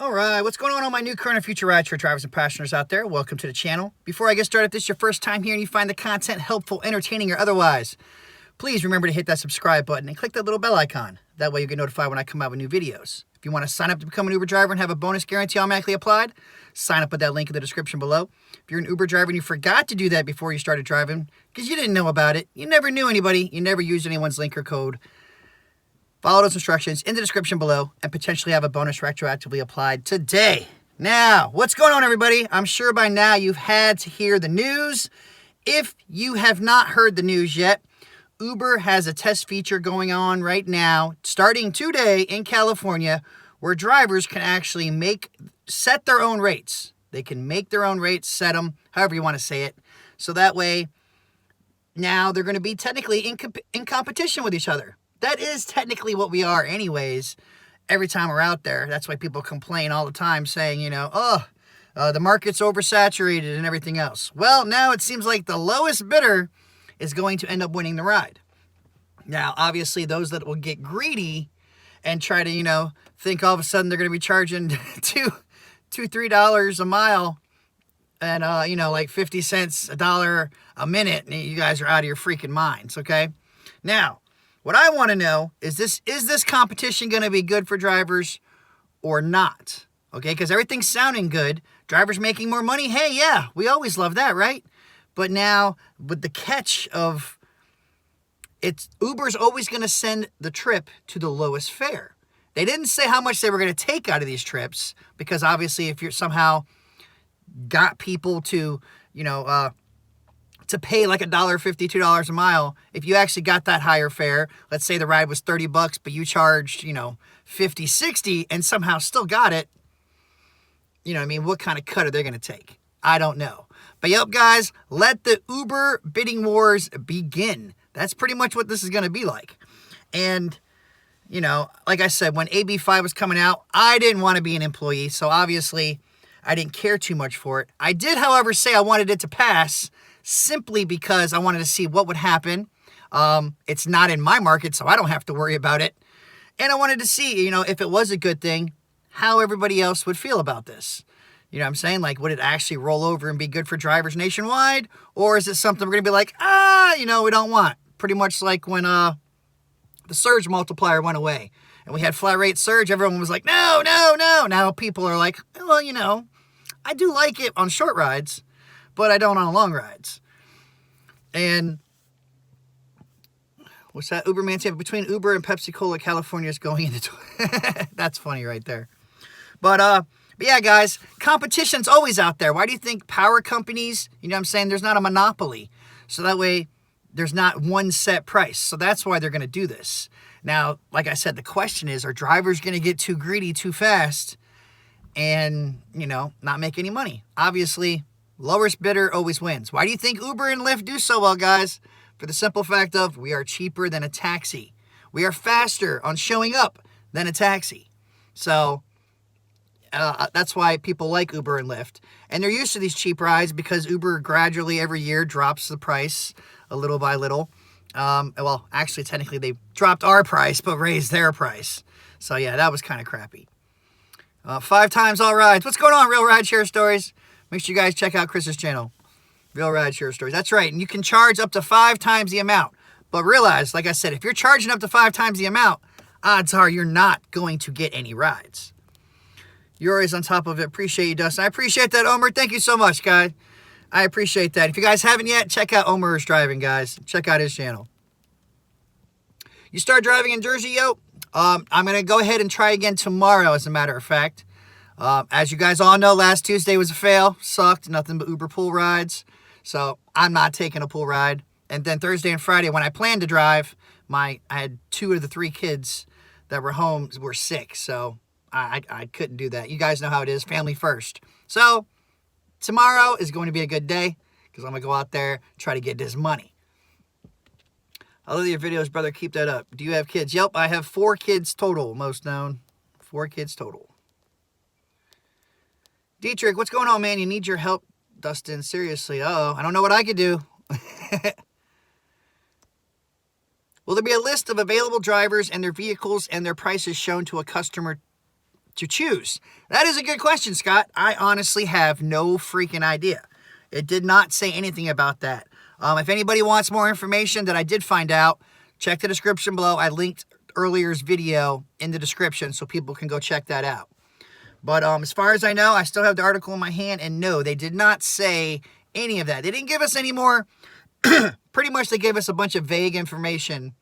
All right, what's going on all my new, current, and future rideshare drivers and passengers out there? Welcome to the channel. Before I get started, if this is your first time here and you find the content helpful, entertaining, or otherwise, please remember to hit that subscribe button and click that little bell icon. That way you get notified when I come out with new videos. If you want to sign up to become an Uber driver and have a bonus guarantee automatically applied, sign up with that link in the description below. If you're an Uber driver and you forgot to do that before you started driving because you didn't know about it, you never knew anybody, you never used anyone's link or code, follow those instructions in the description below and potentially have a bonus retroactively applied today. Now, what's going on, everybody? I'm sure by now you've had to hear the news. If you have not heard the news yet, Uber has a test feature going on right now, starting today in California, where drivers can actually set their own rates. They can make their own rates, set them, however you want to say it. So that way, now they're going to be technically in competition with each other. That is technically what we are anyways, every time we're out there. That's why people complain all the time saying, the market's oversaturated and everything else. Well, now it seems like the lowest bidder is going to end up winning the ride. Now, obviously, those that will get greedy and try to, think all of a sudden they're going to be charging $3 a mile and, like 50 cents, $1 a minute, and you guys are out of your freaking minds, okay? Now, what I want to know is this competition going to be good for drivers or not? Okay, because everything's sounding good. Drivers making more money. Hey, yeah, we always love that, right? But now, with the catch of Uber's always going to send the trip to the lowest fare. They didn't say how much they were going to take out of these trips, because obviously if you're somehow got people to, to pay like $1.50, $2 a mile, if you actually got that higher fare, let's say the ride was $30, but you charged, 50, 60 and somehow still got it, what kind of cut are they going to take? I don't know. But yep, guys, let the Uber bidding wars begin. That's pretty much what this is going to be like. And, like I said, when AB5 was coming out, I didn't want to be an employee, so obviously I didn't care too much for it. I did, however, say I wanted it to pass, simply because I wanted to see what would happen. It's not in my market, so I don't have to worry about it. And I wanted to see, if it was a good thing, how everybody else would feel about this. You know what I'm saying? Like, would it actually roll over and be good for drivers nationwide? Or is it something we're going to be like, we don't want? Pretty much like when the surge multiplier went away and we had flat rate surge, everyone was like, no, no, no. Now people are like, well, I do like it on short rides, but I don't on long rides. And what's that? Uberman said, between Uber and Pepsi Cola, California is going into... That's funny right there. But yeah, guys, competition's always out there. Why do you think power companies, there's not a monopoly. So that way there's not one set price. So that's why they're going to do this. Now, like I said, the question is, are drivers going to get too greedy too fast and, not make any money? Obviously, lowest bidder always wins. Why do you think Uber and Lyft do so well, guys? For the simple fact of, we are cheaper than a taxi. We are faster on showing up than a taxi. So that's why people like Uber and Lyft. And they're used to these cheap rides because Uber gradually every year drops the price a little by little. Well, actually, technically, they dropped our price, but raised their price. So yeah, that was kind of crappy. 5 times all rides. What's going on, Real Rideshare Stories? Make sure you guys check out Chris's channel, Real Rideshare Stories. That's right. And you can charge up to 5 times the amount. But realize, like I said, if you're charging up to 5 times the amount, odds are you're not going to get any rides. You're always on top of it. Appreciate you, Dustin. I appreciate that, Omer. Thank you so much, guys. I appreciate that. If you guys haven't yet, check out Omer's Driving, guys. Check out his channel. You start driving in Jersey, yo? I'm going to go ahead and try again tomorrow, as a matter of fact. As you guys all know, last Tuesday was a fail. Sucked. Nothing but Uber pool rides. So I'm not taking a pool ride. And then Thursday and Friday, when I planned to drive, I had 2 of the 3 kids that were home were sick. So I couldn't do that. You guys know how it is. Family first. So tomorrow is going to be a good day because I'm going to go out there, try to get this money. I love your videos, brother. Keep that up. Do you have kids? Yep, I have 4 kids total, most known. 4 kids total. Dietrich, what's going on, man? You need your help, Dustin. Seriously. Uh-oh. I don't know what I could do. Will there be a list of available drivers and their vehicles and their prices shown to a customer to choose? That is a good question, Scott. I honestly have no freaking idea. It did not say anything about that. If anybody wants more information that I did find out, check the description below. I linked earlier's video in the description so people can go check that out. But as far as I know, I still have the article in my hand, and no, they did not say any of that. They didn't give us any more. Pretty much they gave us a bunch of vague information.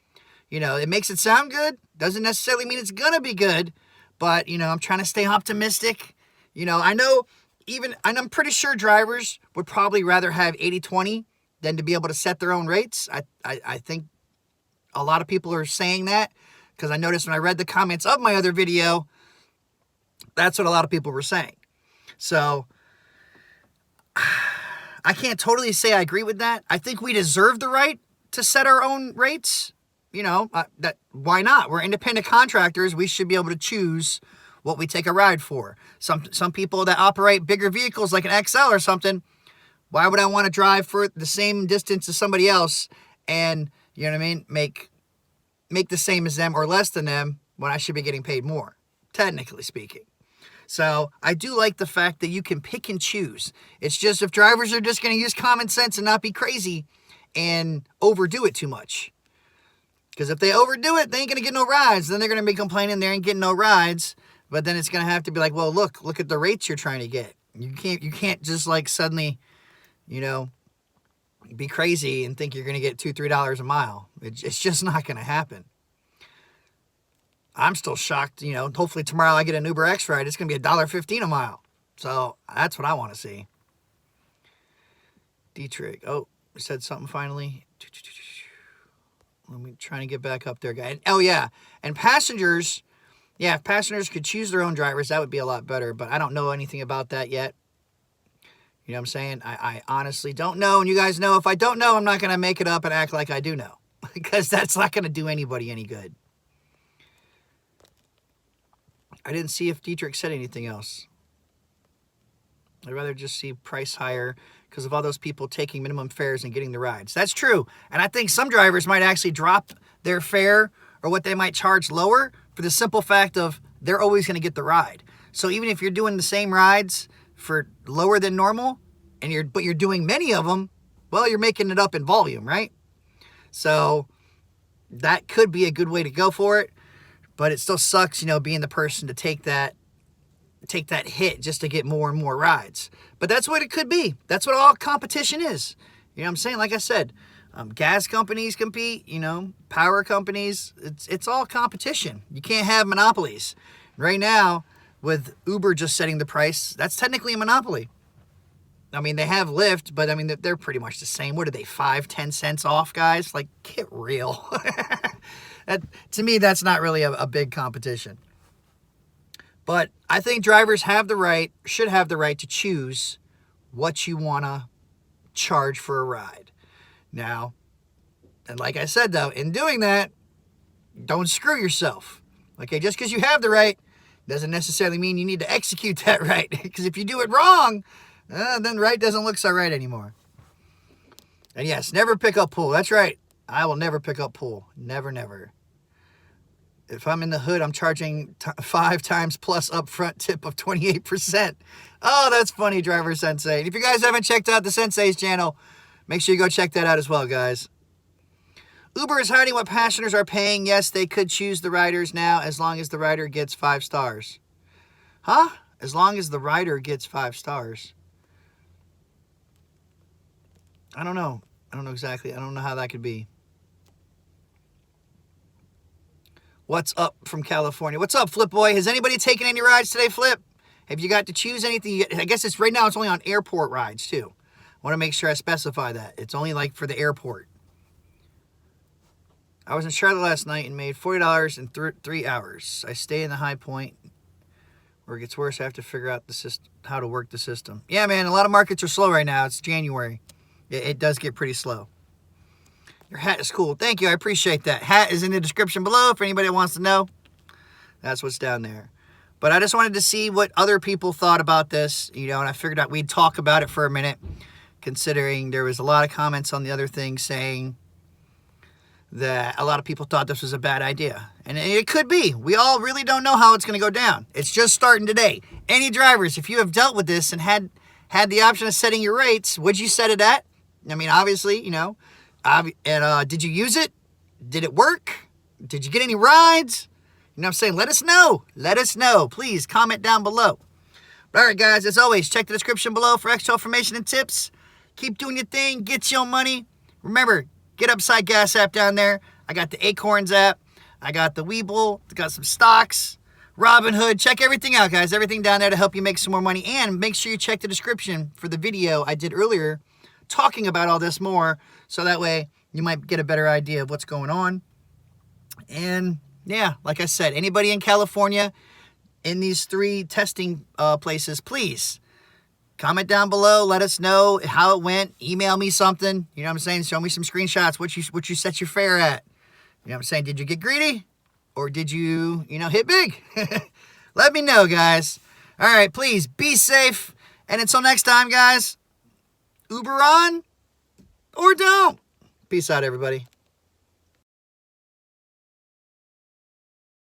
You know, it makes it sound good. Doesn't necessarily mean it's going to be good. But, you know, I'm trying to stay optimistic. You know, I know and I'm pretty sure drivers would probably rather have 80-20 than to be able to set their own rates. I think a lot of people are saying that because I noticed when I read the comments of my other video, that's what a lot of people were saying. So I can't totally say I agree with that. I think we deserve the right to set our own rates. You know, why not? We're independent contractors. We should be able to choose what we take a ride for. Some people that operate bigger vehicles like an XL or something, why would I want to drive for the same distance as somebody else and, you know what I mean, make the same as them or less than them when I should be getting paid more, technically speaking. So I do like the fact that you can pick and choose. It's just if drivers are just going to use common sense and not be crazy and overdo it too much. Because if they overdo it, they ain't going to get no rides. Then they're going to be complaining they ain't getting no rides. But then it's going to have to be like, well, look at the rates you're trying to get. You can't just like suddenly, you know, be crazy and think you're going to get $2, $3 a mile. It's just not going to happen. I'm still shocked, you know, hopefully tomorrow I get an UberEats ride. It's going to be $1.15 a mile. So that's what I want to see. Dietrich. Oh, we said something finally. Let me try to get back up there, guy. Oh, yeah. And passengers, yeah, if passengers could choose their own drivers, that would be a lot better. But I don't know anything about that yet. You know what I'm saying? I honestly don't know. And you guys know if I don't know, I'm not going to make it up and act like I do know. Because that's not going to do anybody any good. I didn't see if Dietrich said anything else. I'd rather just see price higher because of all those people taking minimum fares and getting the rides. That's true. And I think some drivers might actually drop their fare or what they might charge lower for the simple fact of they're always going to get the ride. So even if you're doing the same rides for lower than normal, but you're doing many of them, well, you're making it up in volume, right? So that could be a good way to go for it. But it still sucks, you know, being the person to take that hit just to get more and more rides. But that's what it could be. That's what all competition is. You know what I'm saying? Like I said, gas companies compete, you know, power companies. It's all competition. You can't have monopolies. Right now, with Uber just setting the price, that's technically a monopoly. I mean, they have Lyft, but I mean, they're pretty much the same. What are they, 5-10 cents off, guys? Like, get real. To me, that's not really a big competition. But I think drivers should have the right to choose what you want to charge for a ride. Now, and like I said, though, in doing that, don't screw yourself. Okay, just because you have the right doesn't necessarily mean you need to execute that right. Because if you do it wrong, then right doesn't look so right anymore. And yes, never pick up pool. That's right. I will never pick up pool. Never, never. If I'm in the hood, I'm charging 5 times plus upfront tip of 28%. Oh, that's funny, Driver Sensei. And if you guys haven't checked out the Sensei's channel, make sure you go check that out as well, guys. Uber is hiding what passengers are paying. Yes, they could choose the riders now as long as the rider gets 5 stars. Huh? As long as the rider gets 5 stars. I don't know. I don't know exactly. I don't know how that could be. What's up from California? What's up, Flip Boy? Has anybody taken any rides today, Flip? Have you got to choose anything? I guess it's right now it's only on airport rides, too. I want to make sure I specify that. It's only like for the airport. I was in Charlotte last night and made $40 in 3 hours. I stay in the High Point. Where it gets worse, I have to figure out how to work the system. Yeah, man, a lot of markets are slow right now. It's January. It does get pretty slow. Your hat is cool. Thank you. I appreciate that. Hat is in the description below if anybody wants to know. That's what's down there. But I just wanted to see what other people thought about this, you know, and I figured out we'd talk about it for a minute, considering there was a lot of comments on the other thing saying that a lot of people thought this was a bad idea. And it could be. We all really don't know how it's going to go down. It's just starting today. Any drivers, if you have dealt with this and had the option of setting your rates, would you set it at? I mean, obviously, you know. And did you use it? Did it work? Did you get any rides? You know what I'm saying? Let us know. Let us know. Please comment down below. But all right, guys, as always, check the description below for extra information and tips. Keep doing your thing. Get your money. Remember, get Upside Gas app down there. I got the Acorns app. I got the Webull. I got some stocks. Robinhood. Check everything out, guys. Everything down there to help you make some more money. And make sure you check the description for the video I did earlier talking about all this more. So that way you might get a better idea of what's going on. And yeah, like I said, anybody in California in these 3 testing places, please comment down below. Let us know how it went. Email me something. You know what I'm saying? Show me some screenshots. What you set your fare at. You know what I'm saying? Did you get greedy? Or did you hit big? Let me know, guys. All right, please be safe. And until next time, guys, Uber on or don't. Peace out, everybody.